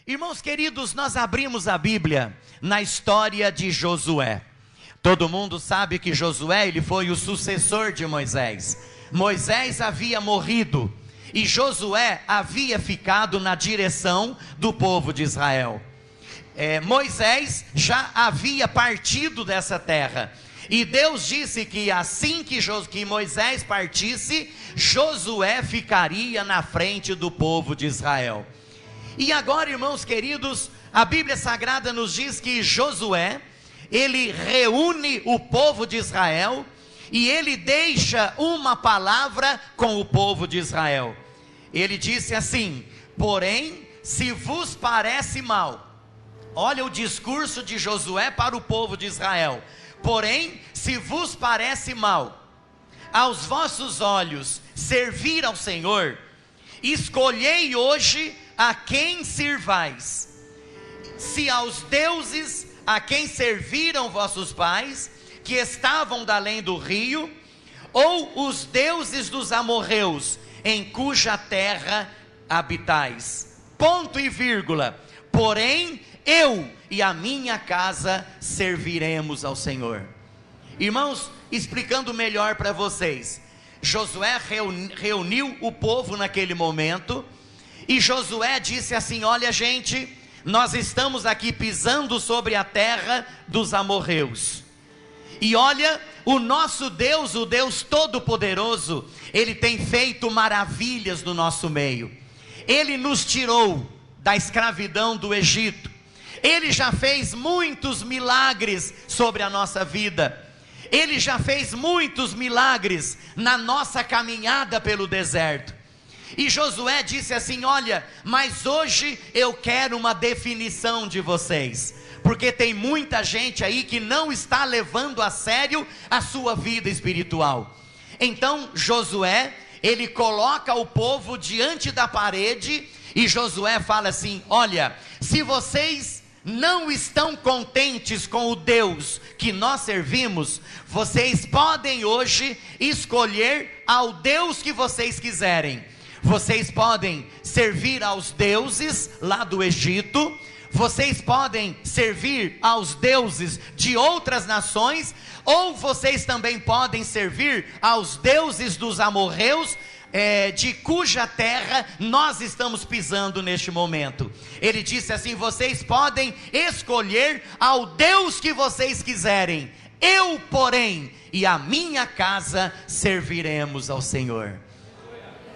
Irmãos queridos, nós abrimos a Bíblia na história de Josué. Todo mundo sabe que Josué, ele foi o sucessor de Moisés. Moisés havia morrido e Josué havia ficado na direção do povo de Israel. Moisés já havia partido dessa terra. E Deus disse que assim que Moisés partisse, Josué ficaria na frente do povo de Israel. E agora, irmãos queridos, a Bíblia Sagrada nos diz que Josué, ele reúne o povo de Israel e ele deixa uma palavra com o povo de Israel. Ele disse assim: porém, se vos parece mal, olha o discurso de Josué para o povo de Israel. Porém, se vos parece mal aos vossos olhos servir ao Senhor, escolhei hoje a quem sirvais. Se aos deuses a quem serviram vossos pais, que estavam da além do rio, ou os deuses dos amorreus, em cuja terra habitais. Ponto e vírgula. Porém, eu e a minha casa serviremos ao Senhor. Irmãos, explicando melhor para vocês, Josué reuniu o povo naquele momento, e Josué disse assim: olha gente, nós estamos aqui pisando sobre a terra dos amorreus, e olha, o nosso Deus, o Deus Todo-Poderoso, Ele tem feito maravilhas no nosso meio. Ele nos tirou da escravidão do Egito, Ele já fez muitos milagres sobre a nossa vida, Ele já fez muitos milagres na nossa caminhada pelo deserto. E Josué disse assim: olha, mas hoje eu quero uma definição de vocês, porque tem muita gente aí que não está levando a sério a sua vida espiritual. Então Josué, ele coloca o povo diante da parede, e Josué fala assim: olha, se vocês não estão contentes com o Deus que nós servimos, vocês podem hoje escolher ao Deus que vocês quiserem. Vocês podem servir aos deuses lá do Egito, vocês podem servir aos deuses de outras nações, ou vocês também podem servir aos deuses dos amorreus, de cuja terra nós estamos pisando neste momento. Ele disse assim: vocês podem escolher ao Deus que vocês quiserem, eu porém e a minha casa serviremos ao Senhor.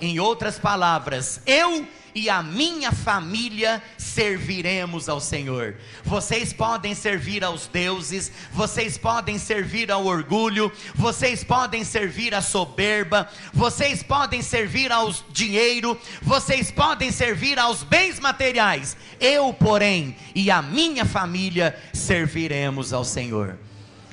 Em outras palavras, eu e a minha família serviremos ao Senhor. Vocês podem servir aos deuses, vocês podem servir ao orgulho, vocês podem servir à soberba, vocês podem servir ao dinheiro, vocês podem servir aos bens materiais. Eu, porém, e a minha família serviremos ao Senhor.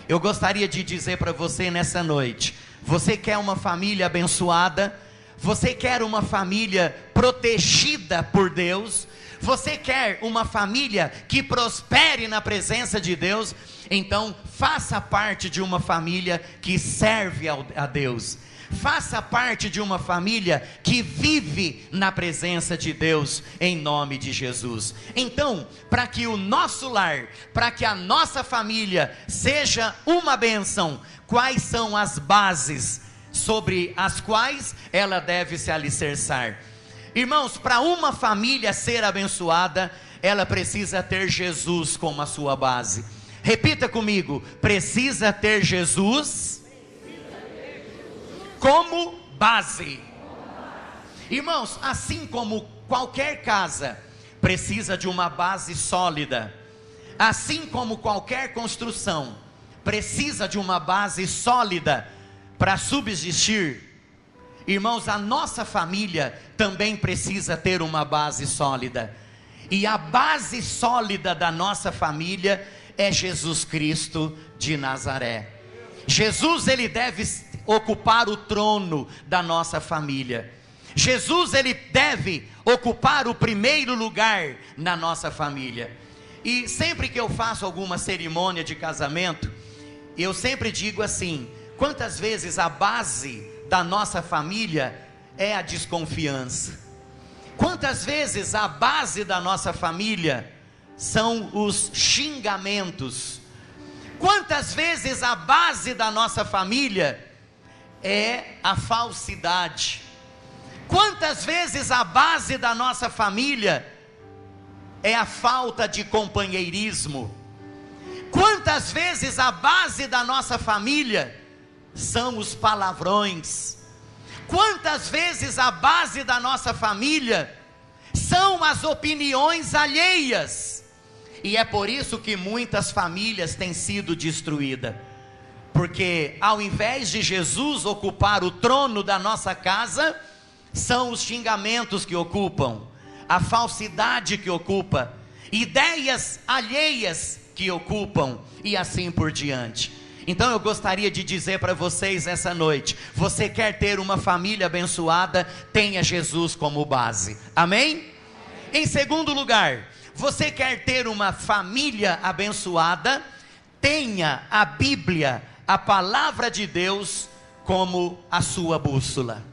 Eu gostaria de dizer para você nessa noite: você quer uma família abençoada? Você quer uma família protegida por Deus? Você quer uma família que prospere na presença de Deus? Então faça parte de uma família que serve a Deus. Faça parte de uma família que vive na presença de Deus, em nome de Jesus. Então, para que o nosso lar, para que a nossa família seja uma bênção, quais são as bases sobre as quais ela deve se alicerçar? Irmãos, para uma família ser abençoada, ela precisa ter Jesus como a sua base. Repita comigo: precisa ter Jesus como base. Irmãos, assim como qualquer casa precisa de uma base sólida, assim como qualquer construção precisa de uma base sólida para subsistir, irmãos, a nossa família também precisa ter uma base sólida. E a base sólida da nossa família é Jesus Cristo de Nazaré. Jesus, ele deve ocupar o trono da nossa família. Jesus, ele deve ocupar o primeiro lugar na nossa família. E sempre que eu faço alguma cerimônia de casamento, eu sempre digo assim: quantas vezes a base da nossa família é a desconfiança? Quantas vezes a base da nossa família são os xingamentos? Quantas vezes a base da nossa família é a falsidade? Quantas vezes a base da nossa família é a falta de companheirismo? Quantas vezes a base da nossa família são os palavrões? Quantas vezes a base da nossa família são as opiniões alheias? E é por isso que muitas famílias têm sido destruídas, porque ao invés de Jesus ocupar o trono da nossa casa, são os xingamentos que ocupam, a falsidade que ocupa, ideias alheias que ocupam, e assim por diante. Então eu gostaria de dizer para vocês essa noite: você quer ter uma família abençoada, tenha Jesus como base, amém? Em segundo lugar, você quer ter uma família abençoada, tenha a Bíblia, a palavra de Deus, como a sua bússola.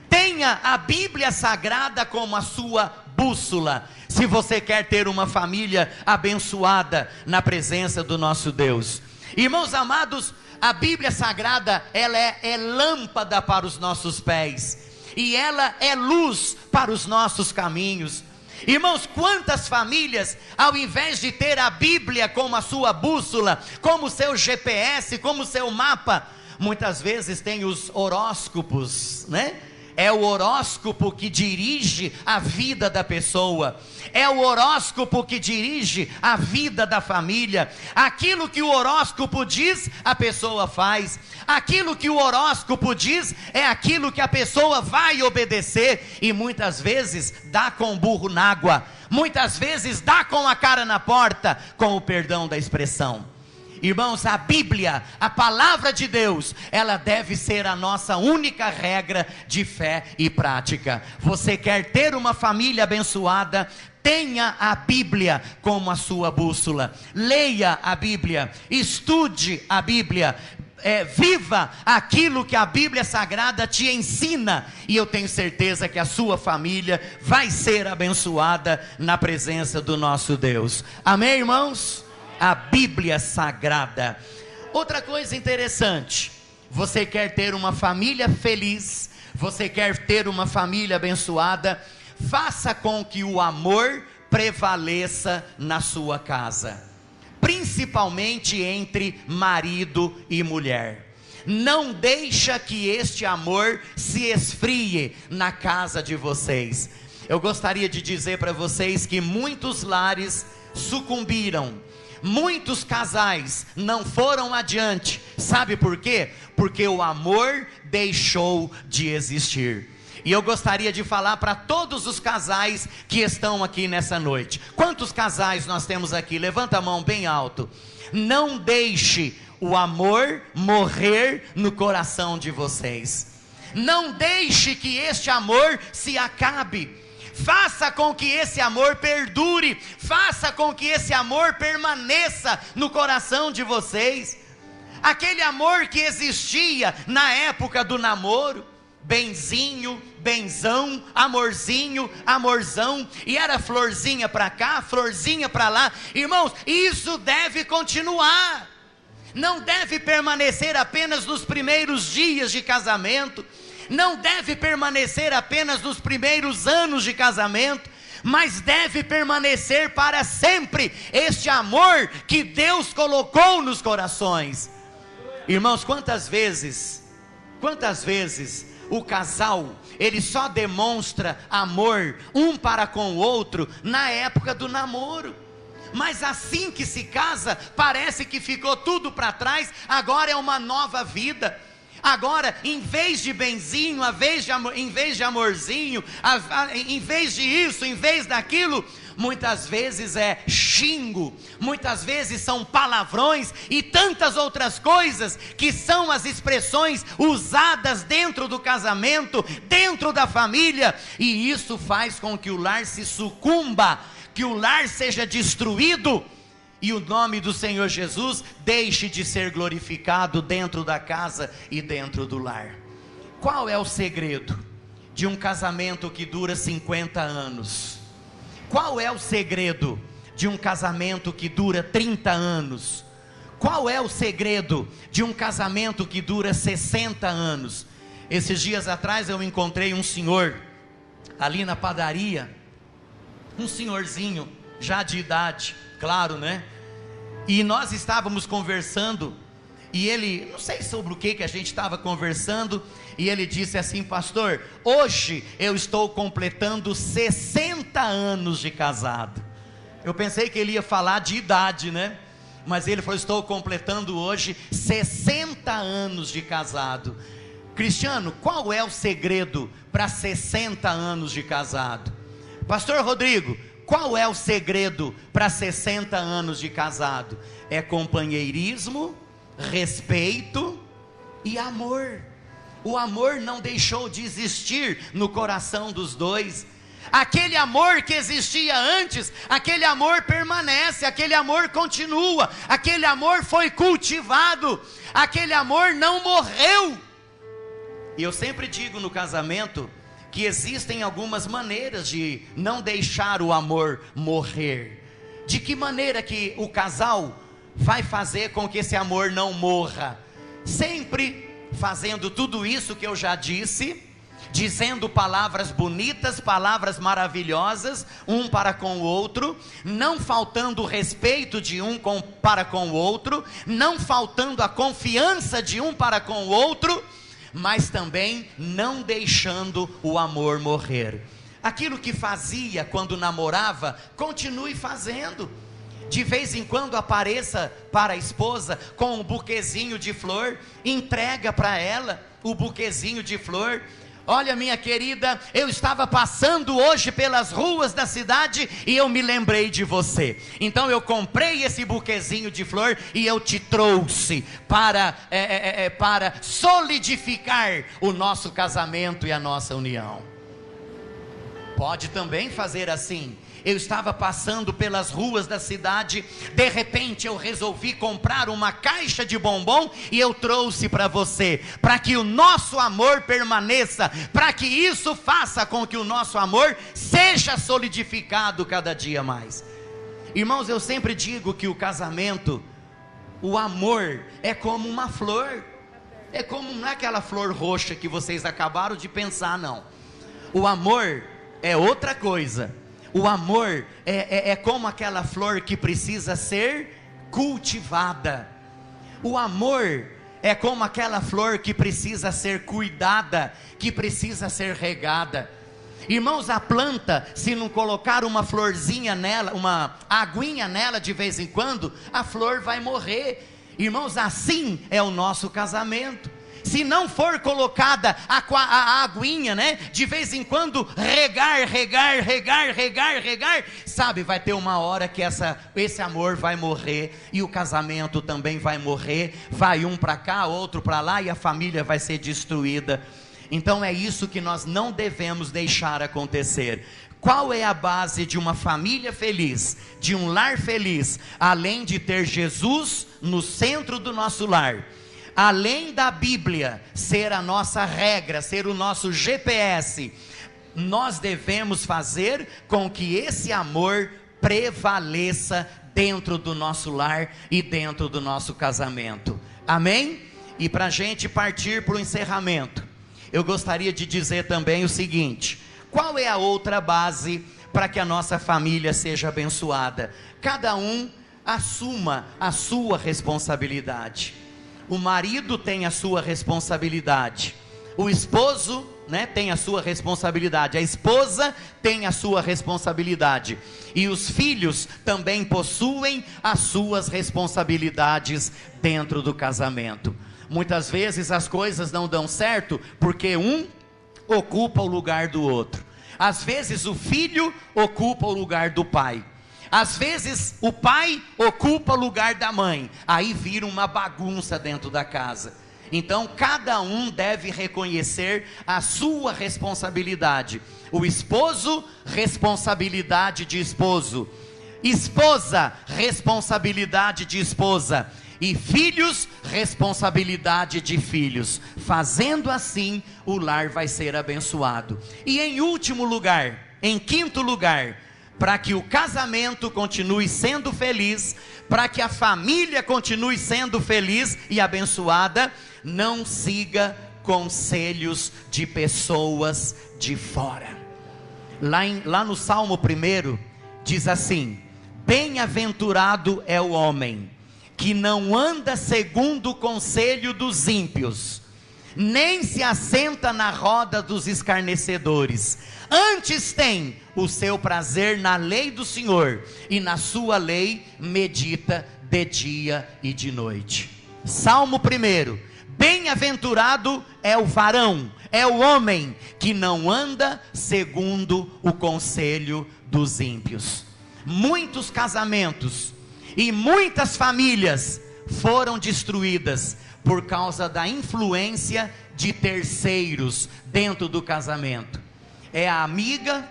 Tenha a Bíblia Sagrada como a sua bússola, se você quer ter uma família abençoada na presença do nosso Deus. Irmãos amados, a Bíblia Sagrada, ela é lâmpada para os nossos pés, e ela é luz para os nossos caminhos. Irmãos, quantas famílias, ao invés de ter a Bíblia como a sua bússola, como seu GPS, como seu mapa, muitas vezes tem os horóscopos, né? É o horóscopo que dirige a vida da pessoa, é o horóscopo que dirige a vida da família. Aquilo que o horóscopo diz, a pessoa faz. Aquilo que o horóscopo diz, é aquilo que a pessoa vai obedecer. E muitas vezes dá com o burro na água, muitas vezes dá com a cara na porta, com o perdão da expressão. Irmãos, a Bíblia, a palavra de Deus, ela deve ser a nossa única regra de fé e prática. Você quer ter uma família abençoada? Tenha a Bíblia como a sua bússola. Leia a Bíblia, estude a Bíblia, viva aquilo que a Bíblia Sagrada te ensina, e eu tenho certeza que a sua família vai ser abençoada na presença do nosso Deus. Amém, irmãos? A Bíblia Sagrada. Outra coisa interessante: você quer ter uma família feliz, você quer ter uma família abençoada, faça com que o amor prevaleça na sua casa, principalmente entre marido e mulher. Não deixa que este amor se esfrie na casa de vocês. Eu gostaria de dizer para vocês que muitos lares sucumbiram, muitos casais não foram adiante. Sabe por quê? Porque o amor deixou de existir. E eu gostaria de falar para todos os casais que estão aqui nessa noite. Quantos casais nós temos aqui? Levanta a mão bem alto. Não deixe o amor morrer no coração de vocês. Não deixe que este amor se acabe. Faça com que esse amor perdure, faça com que esse amor permaneça no coração de vocês. Aquele amor que existia na época do namoro, benzinho, benzão, amorzinho, amorzão, e era florzinha para cá, florzinha para lá. Irmãos, isso deve continuar, não deve permanecer apenas nos primeiros dias de casamento, não deve permanecer apenas nos primeiros anos de casamento, mas deve permanecer para sempre este amor que Deus colocou nos corações. Irmãos, quantas vezes o casal, ele só demonstra amor um para com o outro na época do namoro, mas assim que se casa, parece que ficou tudo para trás, agora é uma nova vida. Agora, em vez de benzinho, em vez de amorzinho, em vez de isso, em vez daquilo, muitas vezes é xingo, muitas vezes são palavrões e tantas outras coisas que são as expressões usadas dentro do casamento, dentro da família, e isso faz com que o lar se sucumba, que o lar seja destruído, e o nome do Senhor Jesus deixe de ser glorificado dentro da casa e dentro do lar. Qual é o segredo? de um casamento que dura 50 anos? Qual é o segredo de um casamento que dura 30 anos? Qual é o segredo de um casamento que dura 60 anos? Esses dias atrás eu encontrei um senhor ali na padaria, um senhorzinho já de idade, claro, né? E nós estávamos conversando, e ele, não sei sobre o que a gente estava conversando, e ele disse assim: pastor, hoje eu estou completando 60 anos de casado. Eu pensei que ele ia falar de idade, né? Mas ele falou: estou completando hoje 60 anos de casado. Cristiano, qual é o segredo para 60 anos de casado? Pastor Rodrigo, qual é o segredo para 60 anos de casado? É companheirismo, respeito e amor. O amor não deixou de existir no coração dos dois. Aquele amor que existia antes, aquele amor permanece, aquele amor continua, aquele amor foi cultivado, aquele amor não morreu. E eu sempre digo no casamento que existem algumas maneiras de não deixar o amor morrer. De que maneira que o casal vai fazer com que esse amor não morra? Sempre fazendo tudo isso que eu já disse, dizendo palavras bonitas, palavras maravilhosas, um para com o outro, não faltando respeito de um para com o outro, não faltando a confiança de um para com o outro, mas também não deixando o amor morrer. Aquilo que fazia quando namorava, continue fazendo. De vez em quando apareça para a esposa com um buquezinho de flor, entrega para ela o buquezinho de flor. Olha, minha querida, eu estava passando hoje pelas ruas da cidade e eu me lembrei de você. Então eu comprei esse buquezinho de flor e eu te trouxe para solidificar o nosso casamento e a nossa união. Pode também fazer assim. Eu estava passando pelas ruas da cidade, de repente eu resolvi comprar uma caixa de bombom e eu trouxe para você, para que o nosso amor permaneça, para que isso faça com que o nosso amor seja solidificado cada dia mais. Irmãos, eu sempre digo que o casamento, o amor é como uma flor, não é aquela flor roxa que vocês acabaram de pensar, não. O amor é outra coisa. O amor é como aquela flor que precisa ser cultivada. O amor é como aquela flor que precisa ser cuidada, que precisa ser regada. Irmãos, a planta, se não colocar uma florzinha nela, uma aguinha nela de vez em quando, a flor vai morrer. Irmãos, assim é o nosso casamento. Se não for colocada a aguinha, né? De vez em quando regar, sabe, vai ter uma hora que esse amor vai morrer, e o casamento também vai morrer, vai um para cá, outro para lá, e a família vai ser destruída. Então é isso que nós não devemos deixar acontecer. Qual é a base de uma família feliz, de um lar feliz? Além de ter Jesus no centro do nosso lar, além da Bíblia ser a nossa regra, ser o nosso GPS, nós devemos fazer com que esse amor prevaleça dentro do nosso lar e dentro do nosso casamento. Amém? E para a gente partir para o encerramento, eu gostaria de dizer também o seguinte: qual é a outra base para que a nossa família seja abençoada? Cada um assuma a sua responsabilidade. O marido tem a sua responsabilidade, o esposo, né, tem a sua responsabilidade, a esposa tem a sua responsabilidade, e os filhos também possuem as suas responsabilidades dentro do casamento. Muitas vezes as coisas não dão certo porque um ocupa o lugar do outro. Às vezes o filho ocupa o lugar do pai. Às vezes o pai ocupa o lugar da mãe, aí vira uma bagunça dentro da casa. Então cada um deve reconhecer a sua responsabilidade. O esposo, responsabilidade de esposo. Esposa, responsabilidade de esposa. E filhos, responsabilidade de filhos. Fazendo assim, o lar vai ser abençoado. E em último lugar, em quinto lugar, para que o casamento continue sendo feliz, para que a família continue sendo feliz e abençoada, não siga conselhos de pessoas de fora. Lá no Salmo 1, diz assim: bem-aventurado é o homem que não anda segundo o conselho dos ímpios, nem se assenta na roda dos escarnecedores, antes tem o seu prazer na lei do Senhor, e na sua lei medita de dia e de noite. Salmo 1: bem-aventurado é o varão, é o homem que não anda segundo o conselho dos ímpios. Muitos casamentos e muitas famílias foram destruídas por causa da influência de terceiros dentro do casamento. É a amiga,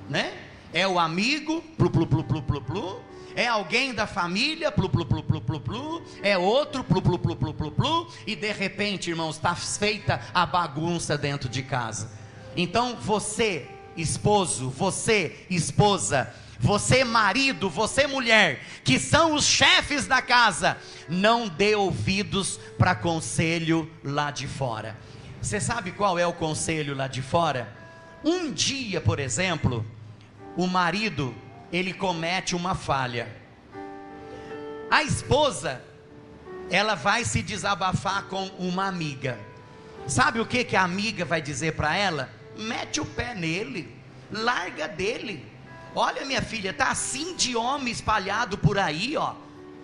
né? É o amigo, plu, plu, plu, plu, plu, plu. É alguém da família, plu, plu, plu, plu, plu, plu. É outro, plu, plu, plu, plu, plu, plu. E de repente, irmãos, está feita a bagunça dentro de casa. Então você, esposo, você, esposa, você marido, você mulher, que são os chefes da casa, não dê ouvidos para conselho lá de fora. Você sabe qual é o conselho lá de fora? Um dia, por exemplo, o marido, ele comete uma falha. A esposa, ela vai se desabafar com uma amiga. Sabe o que a amiga vai dizer para ela? Mete o pé nele, larga dele. Olha, minha filha, tá assim de homem espalhado por aí, ó.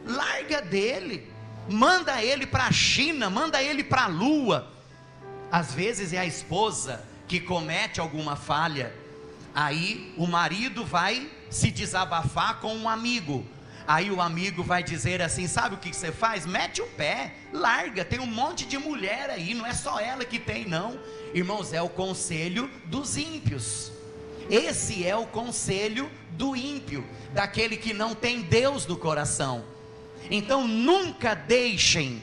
Larga dele. Manda ele para a China, manda ele para a Lua. Às vezes é a esposa que comete alguma falha. Aí o marido vai se desabafar com um amigo. Aí o amigo vai dizer assim: sabe o que você faz? Mete o pé, larga. Tem um monte de mulher aí, não é só ela que tem, não. Irmãos, é o conselho dos ímpios. Esse é o conselho do ímpio, daquele que não tem Deus no coração. Então nunca deixem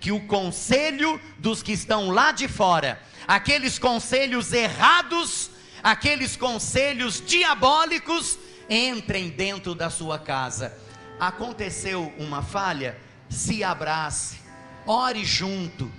que o conselho dos que estão lá de fora, aqueles conselhos errados, aqueles conselhos diabólicos, entrem dentro da sua casa. Aconteceu uma falha? Se abrace, ore junto,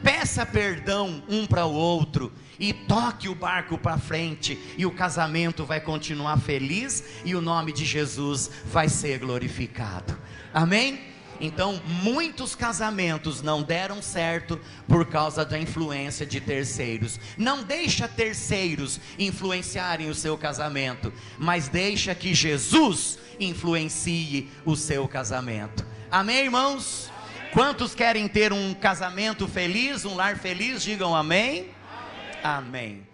peça perdão um para o outro, e toque o barco para frente, e o casamento vai continuar feliz, e o nome de Jesus vai ser glorificado. Amém? Então muitos casamentos não deram certo por causa da influência de terceiros. Não deixa terceiros influenciarem o seu casamento, mas deixa que Jesus influencie o seu casamento. Amém, irmãos? Quantos querem ter um casamento feliz, um lar feliz? Digam amém. Amém.